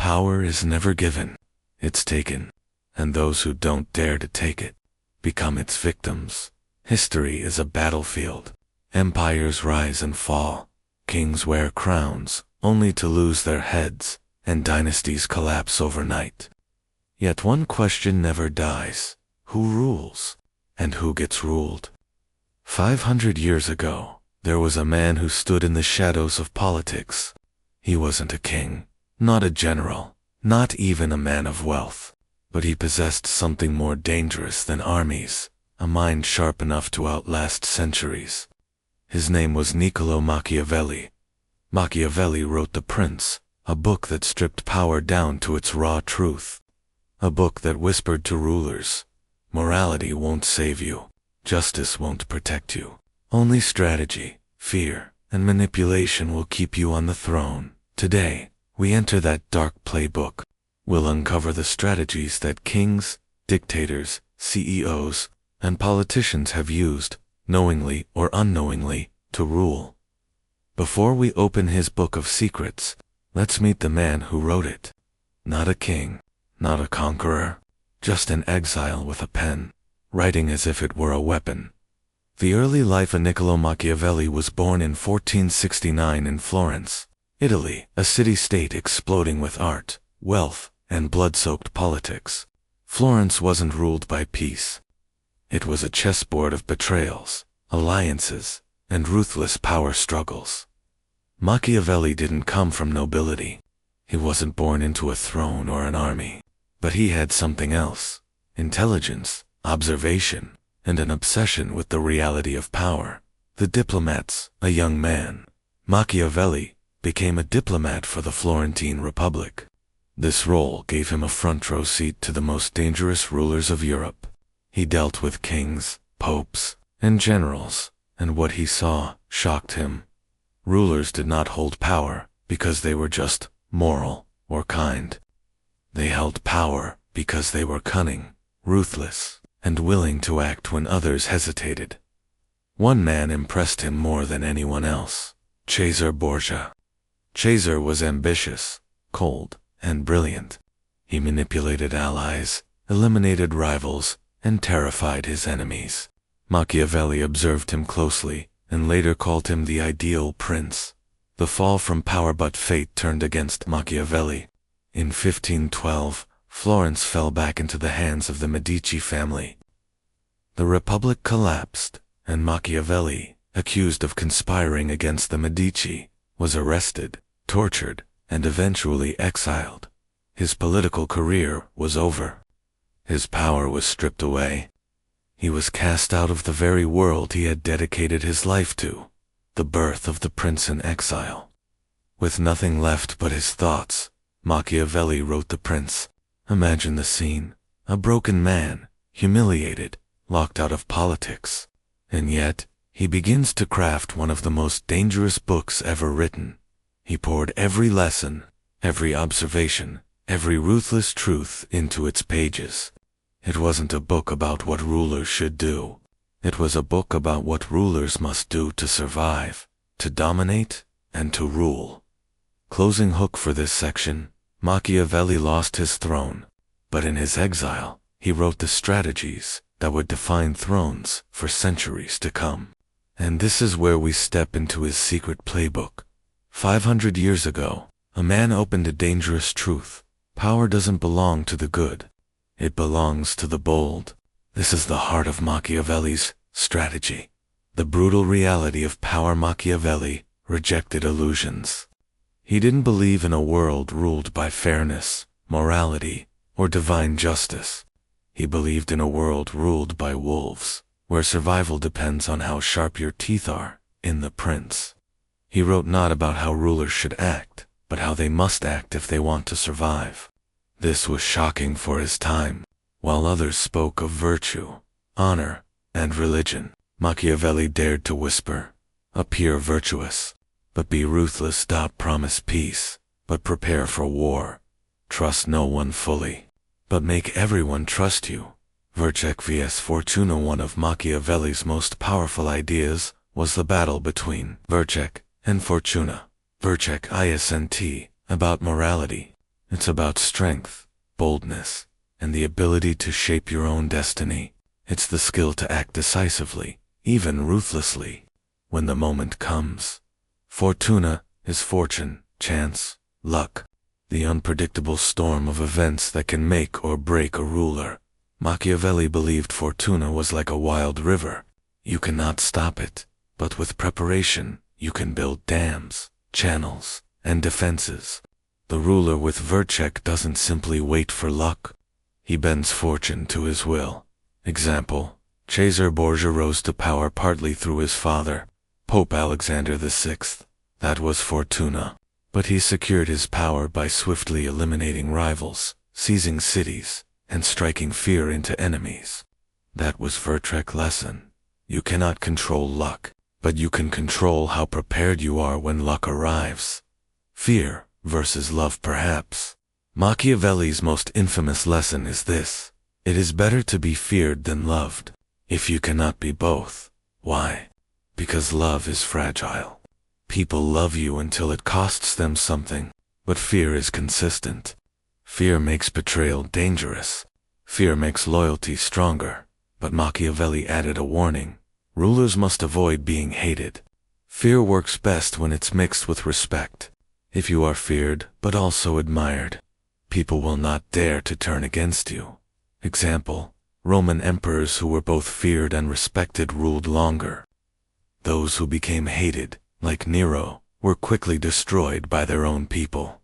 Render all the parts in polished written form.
Power is never given, it's taken, and those who don't dare to take it become its victims. History is a battlefield. Empires rise and fall. Kings wear crowns, only to lose their heads, and dynasties collapse overnight. Yet one question never dies: who rules, and who gets ruled? 500 years ago, there was a man who stood in the shadows of politics. He wasn't a king, not a general, not even a man of wealth, but he possessed something more dangerous than armies, a mind sharp enough to outlast centuries. His name was Niccolo Machiavelli. Machiavelli wrote The Prince, a book that stripped power down to its raw truth. A book that whispered to rulers, morality won't save you, justice won't protect you. Only strategy, fear, and manipulation will keep you on the throne. Today, we enter that dark playbook. We'll uncover the strategies that kings, dictators, CEOs, and politicians have used, knowingly or unknowingly, to rule. Before we open his book of secrets, let's meet the man who wrote it. Not a king, not a conqueror, just an exile with a pen, writing as if it were a weapon. The early life of Niccolo Machiavelli was born in 1469 in Florence, Italy, a city-state exploding with art, wealth, and blood-soaked politics. Florence wasn't ruled by peace. It was a chessboard of betrayals, alliances, and ruthless power struggles. Machiavelli didn't come from nobility. He wasn't born into a throne or an army. But he had something else: intelligence, observation, and an obsession with the reality of power. The diplomats, a young man, Machiavelli, became a diplomat for the Florentine Republic. This role gave him a front-row seat to the most dangerous rulers of Europe. He dealt with kings, popes, and generals, and what he saw shocked him. Rulers did not hold power because they were just moral or kind. They held power because they were cunning, ruthless, and willing to act when others hesitated. One man impressed him more than anyone else: Cesare Borgia. Cesare was ambitious, cold, and brilliant. He manipulated allies, eliminated rivals, and terrified his enemies. Machiavelli observed him closely and later called him the ideal prince. The fall from power, but fate turned against Machiavelli. In 1512, Florence fell back into the hands of the Medici family. The Republic collapsed, and Machiavelli, accused of conspiring against the Medici, was arrested, tortured, and eventually exiled. His political career was over. His power was stripped away. He was cast out of the very world he had dedicated his life to, the birth of the prince in exile. With nothing left but his thoughts, Machiavelli wrote The Prince. Imagine the scene: a broken man, humiliated, locked out of politics. And yet, he begins to craft one of the most dangerous books ever written. He poured every lesson, every observation, every ruthless truth into its pages. It wasn't a book about what rulers should do. It was a book about what rulers must do to survive, to dominate, and to rule. Closing hook for this section: Machiavelli lost his throne, but in his exile, he wrote the strategies that would define thrones for centuries to come. And this is where we step into his secret playbook. 500 years ago, a man opened a dangerous truth: power doesn't belong to the good. It belongs to the bold. This is the heart of Machiavelli's strategy. The brutal reality of power. Machiavelli rejected illusions. He didn't believe in a world ruled by fairness, morality, or divine justice. He believed in a world ruled by wolves, where survival depends on how sharp your teeth are. In The Prince, he wrote not about how rulers should act, but how they must act if they want to survive. This was shocking for his time. While others spoke of virtue, honor, and religion, Machiavelli dared to whisper: appear virtuous, but be ruthless. Promise peace, but prepare for war. Trust no one fully, but make everyone trust you. Virtù vs Fortuna. One of Machiavelli's most powerful ideas was the battle between virtù and fortuna. Virtù isn't about morality. It's about strength, boldness, and the ability to shape your own destiny. It's the skill to act decisively, even ruthlessly, when the moment comes. Fortuna is fortune, chance, luck, the unpredictable storm of events that can make or break a ruler. Machiavelli believed fortuna was like a wild river. You cannot stop it, but with preparation, you can build dams, channels, and defenses. The ruler with virtue doesn't simply wait for luck. He bends fortune to his will. Example: Caesar Borgia rose to power partly through his father, Pope Alexander VI. That was fortuna. But he secured his power by swiftly eliminating rivals, seizing cities, and striking fear into enemies. That was Vertrek lesson. You cannot control luck, but you can control how prepared you are when luck arrives. Fear versus love, perhaps. Machiavelli's most infamous lesson is this: it is better to be feared than loved. If you cannot be both, why? Because love is fragile. People love you until it costs them something, but fear is consistent. Fear makes betrayal dangerous. Fear makes loyalty stronger. But Machiavelli added a warning: rulers must avoid being hated. Fear works best when it's mixed with respect. If you are feared, but also admired, people will not dare to turn against you. Example: Roman emperors who were both feared and respected ruled longer. Those who became hated, like Nero, were quickly destroyed by their own people.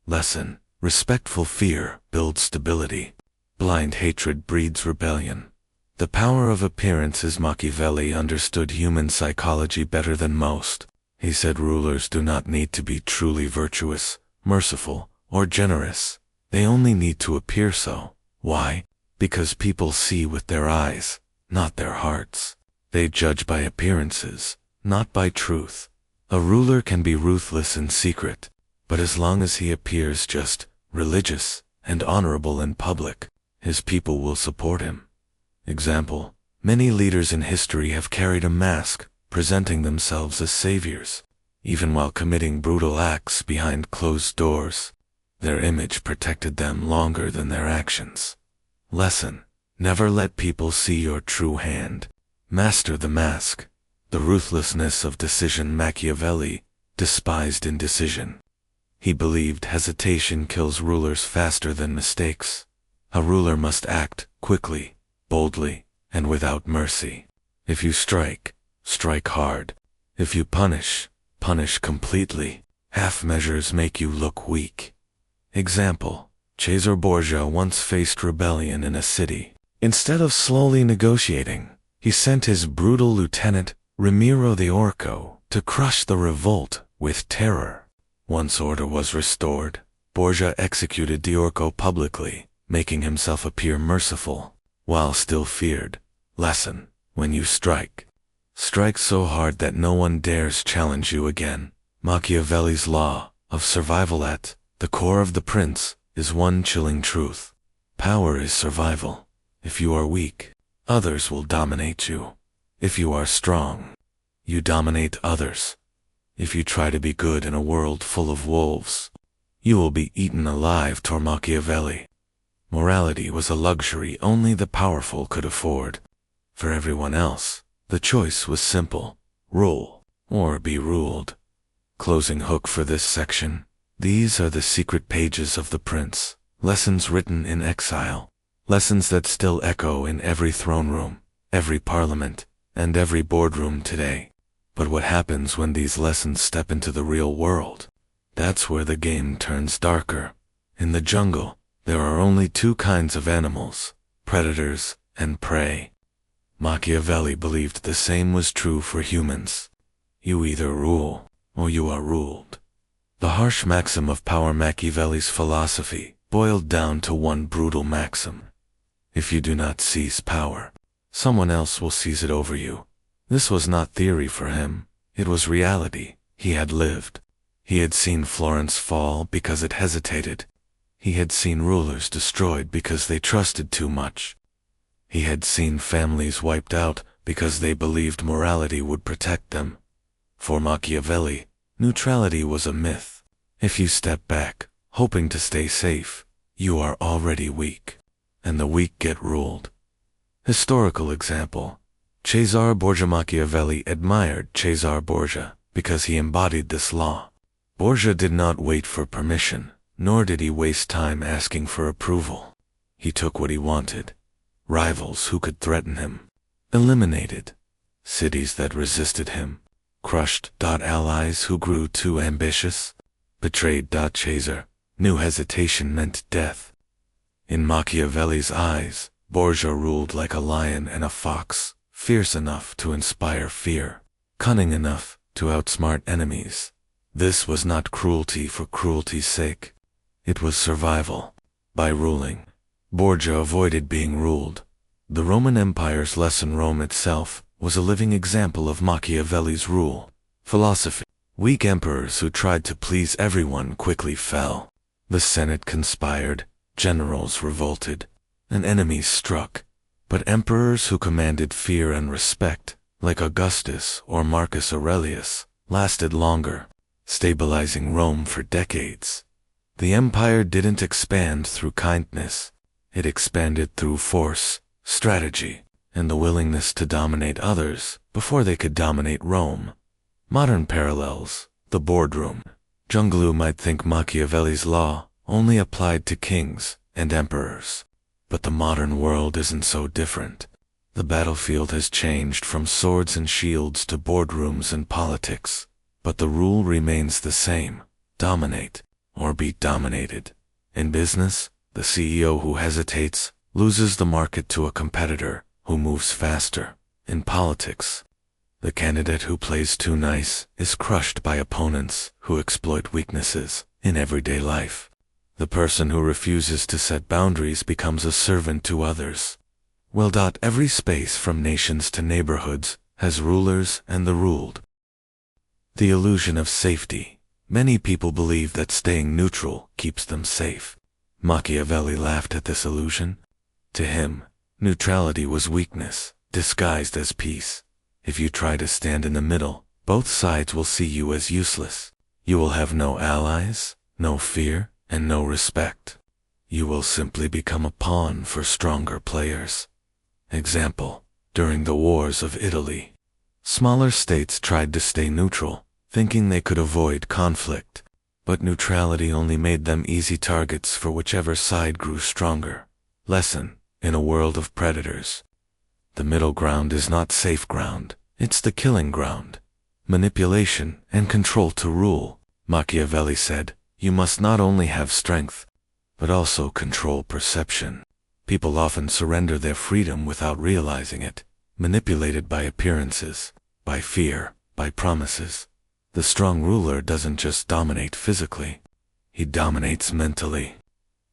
Lesson: respectful fear builds stability. Blind hatred breeds rebellion. The power of appearances. Machiavelli understood human psychology better than most. He said rulers do not need to be truly virtuous, merciful, or generous. They only need to appear so. Why? Because people see with their eyes, not their hearts. They judge by appearances, not by truth. A ruler can be ruthless in secret, but as long as he appears just, religious, and honorable in public, his people will support him. Example: many leaders in history have carried a mask, presenting themselves as saviors. Even while committing brutal acts behind closed doors, their image protected them longer than their actions. Lesson: never let people see your true hand. Master the mask. The ruthlessness of decision. Machiavelli despised indecision. He believed hesitation kills rulers faster than mistakes. A ruler must act quickly, boldly, and without mercy. If you strike, strike hard. If you punish, punish completely. Half measures make you look weak. Example: Caesar Borgia once faced rebellion in a city. Instead of slowly negotiating, he sent his brutal lieutenant, Ramiro the Orco, to crush the revolt with terror. Once order was restored, Borgia executed the Orco publicly, making himself appear merciful, while still feared. Lesson: when you strike, strike so hard that no one dares challenge you again. Machiavelli's law of survival. At the core of The Prince is one chilling truth: power is survival. If you are weak, others will dominate you. If you are strong, you dominate others. If you try to be good in a world full of wolves, you will be eaten alive. To Machiavelli, morality was a luxury only the powerful could afford. For everyone else, the choice was simple: rule or be ruled. Closing hook for this section: these are the secret pages of The Prince, lessons written in exile, lessons that still echo in every throne room, every parliament, and every boardroom today. But what happens when these lessons step into the real world? That's where the game turns darker. In the jungle, there are only two kinds of animals: predators and prey. Machiavelli believed the same was true for humans. You either rule, or you are ruled. The harsh maxim of power. Machiavelli's philosophy boiled down to one brutal maxim: if you do not seize power, someone else will seize it over you. This was not theory for him, it was reality. He had lived. He had seen Florence fall because it hesitated. He had seen rulers destroyed because they trusted too much. He had seen families wiped out because they believed morality would protect them. For Machiavelli, neutrality was a myth. If you step back, hoping to stay safe, you are already weak, and the weak get ruled. Historical example. Cesare Borgia. Machiavelli admired Cesare Borgia because he embodied this law. Borgia did not wait for permission, nor did he waste time asking for approval. He took what he wanted. Rivals who could threaten him. Eliminated. Cities that resisted him. Crushed. Allies who grew too ambitious. Betrayed. Cesare knew hesitation meant death. In Machiavelli's eyes, Borgia ruled like a lion and a fox, fierce enough to inspire fear, cunning enough to outsmart enemies. This was not cruelty for cruelty's sake. It was survival. By ruling, Borgia avoided being ruled. The Roman Empire's lesson, Rome itself, was a living example of Machiavelli's rule. Philosophy. Weak emperors who tried to please everyone quickly fell. The Senate conspired, generals revolted, and enemies struck. But emperors who commanded fear and respect, like Augustus or Marcus Aurelius, lasted longer, stabilizing Rome for decades. The empire didn't expand through kindness. It expanded through force, strategy, and the willingness to dominate others before they could dominate Rome. Modern parallels. The boardroom. Junglu might think Machiavelli's law only applied to kings and emperors. But the modern world isn't so different. The battlefield has changed from swords and shields to boardrooms and politics. But the rule remains the same. Dominate or be dominated. In business, the CEO who hesitates loses the market to a competitor who moves faster. In politics, the candidate who plays too nice is crushed by opponents who exploit weaknesses. In everyday life, the person who refuses to set boundaries becomes a servant to others. Well, every space from nations to neighborhoods has rulers and the ruled. The illusion of safety. Many people believe that staying neutral keeps them safe. Machiavelli laughed at this illusion. To him, neutrality was weakness, disguised as peace. If you try to stand in the middle, both sides will see you as useless. You will have no allies, no fear, and no respect. You will simply become a pawn for stronger players. Example. During the wars of Italy, smaller states tried to stay neutral, thinking they could avoid conflict. But neutrality only made them easy targets for whichever side grew stronger. Lesson. In a world of predators, the middle ground is not safe ground, it's the killing ground. Manipulation and control to rule. Machiavelli said, you must not only have strength, but also control perception. People often surrender their freedom without realizing it, manipulated by appearances, by fear, by promises. The strong ruler doesn't just dominate physically, he dominates mentally.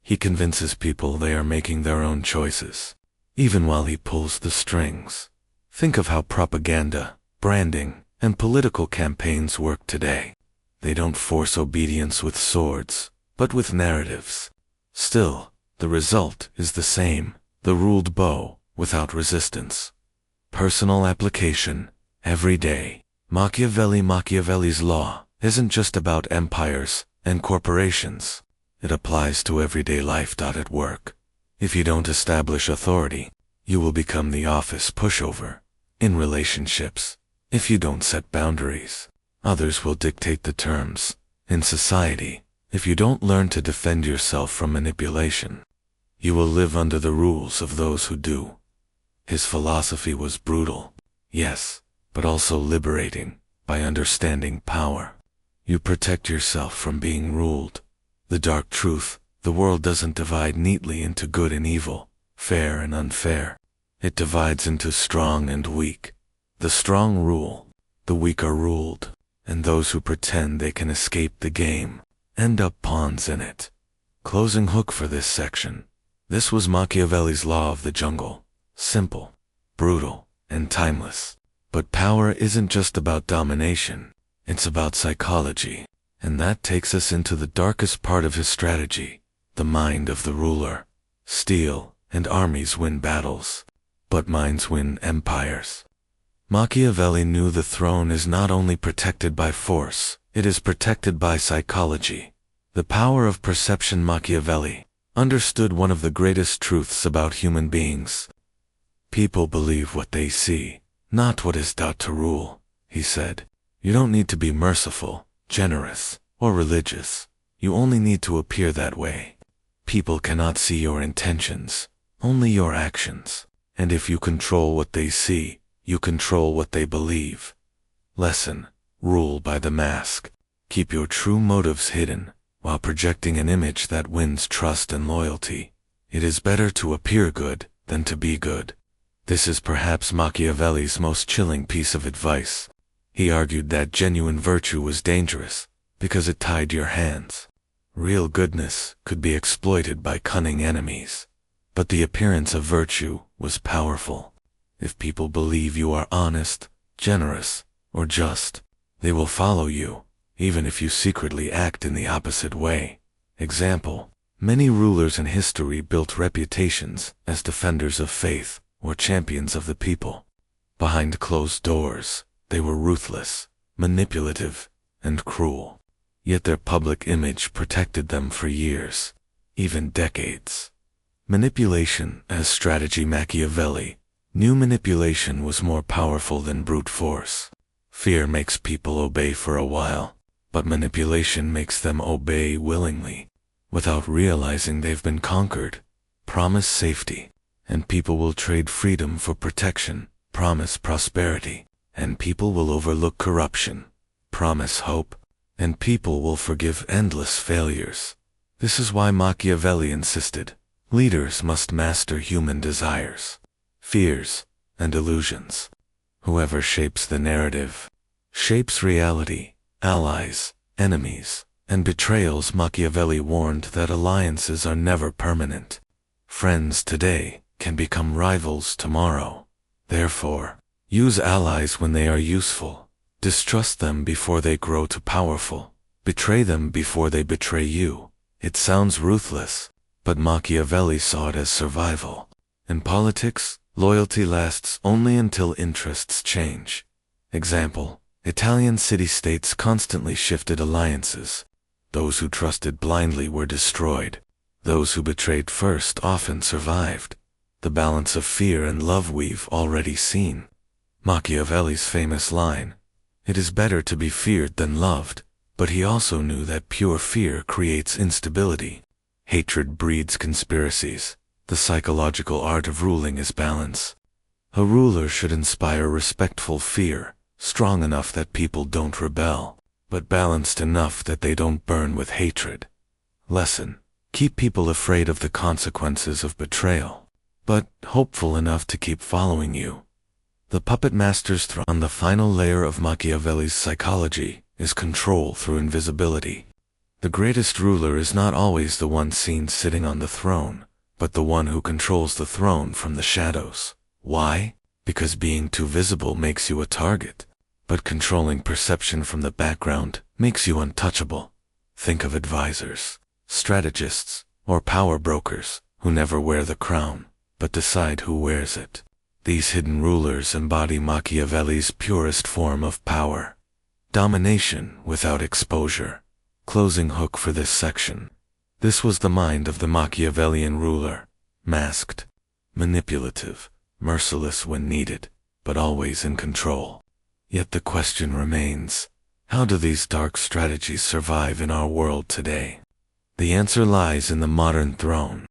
He convinces people they are making their own choices, even while he pulls the strings. Think of how propaganda, branding, and political campaigns work today. They don't force obedience with swords, but with narratives. Still, the result is the same, the ruled bow, without resistance. Personal application. Every day. Machiavelli's law isn't just about empires and corporations. It applies to everyday life. At work, if you don't establish authority, you will become the office pushover. In relationships, if you don't set boundaries, others will dictate the terms. In society, if you don't learn to defend yourself from manipulation, you will live under the rules of those who do. His philosophy was brutal, yes, but also liberating. By understanding power, you protect yourself from being ruled. The dark truth, the world doesn't divide neatly into good and evil, fair and unfair. It divides into strong and weak. The strong rule, the weak are ruled, and those who pretend they can escape the game end up pawns in it. Closing hook for this section. This was Machiavelli's law of the jungle. Simple, brutal, and timeless. But power isn't just about domination, it's about psychology. And that takes us into the darkest part of his strategy, the mind of the ruler. Steel and armies win battles, but minds win empires. Machiavelli knew the throne is not only protected by force, it is protected by psychology. The power of perception. Machiavelli understood one of the greatest truths about human beings. People believe what they see, not what is thought to rule, he said. You don't need to be merciful, generous, or religious. You only need to appear that way. People cannot see your intentions, only your actions. And if you control what they see, you control what they believe. Lesson: rule by the mask. Keep your true motives hidden, while projecting an image that wins trust and loyalty. It is better to appear good than to be good. This is perhaps Machiavelli's most chilling piece of advice. He argued that genuine virtue was dangerous because it tied your hands. Real goodness could be exploited by cunning enemies. But the appearance of virtue was powerful. If people believe you are honest, generous, or just, they will follow you, even if you secretly act in the opposite way. Example: many rulers in history built reputations as defenders of faith or champions of the people. Behind closed doors, they were ruthless, manipulative, and cruel. Yet their public image protected them for years, even decades. Manipulation as strategy. Machiavelli knew manipulation was more powerful than brute force. Fear makes people obey for a while, but manipulation makes them obey willingly, without realizing they've been conquered. Promise safety, and people will trade freedom for protection. Promise prosperity, and people will overlook corruption. Promise hope, and people will forgive endless failures. This is why Machiavelli insisted, leaders must master human desires, fears, and illusions. Whoever shapes the narrative shapes reality. Allies, enemies, and betrayals. Machiavelli warned that alliances are never permanent. Friends today can become rivals tomorrow. Therefore, use allies when they are useful. Distrust them before they grow too powerful. Betray them before they betray you. It sounds ruthless, but Machiavelli saw it as survival. In politics, loyalty lasts only until interests change. Example: Italian city-states constantly shifted alliances. Those who trusted blindly were destroyed. Those who betrayed first often survived. The balance of fear and love we've already seen. Machiavelli's famous line, "It is better to be feared than loved," but he also knew that pure fear creates instability. Hatred breeds conspiracies. The psychological art of ruling is balance. A ruler should inspire respectful fear, strong enough that people don't rebel, but balanced enough that they don't burn with hatred. Lesson: keep people afraid of the consequences of betrayal, but hopeful enough to keep following you. The puppet master's throne. The final layer of Machiavelli's psychology is control through invisibility. The greatest ruler is not always the one seen sitting on the throne, but the one who controls the throne from the shadows. Why? Because being too visible makes you a target, but controlling perception from the background makes you untouchable. Think of advisors, strategists, or power brokers who never wear the crown, but decide who wears it. These hidden rulers embody Machiavelli's purest form of power. Domination without exposure. Closing hook for this section. This was the mind of the Machiavellian ruler. Masked, manipulative, merciless when needed, but always in control. Yet the question remains, how do these dark strategies survive in our world today? The answer lies in the modern throne.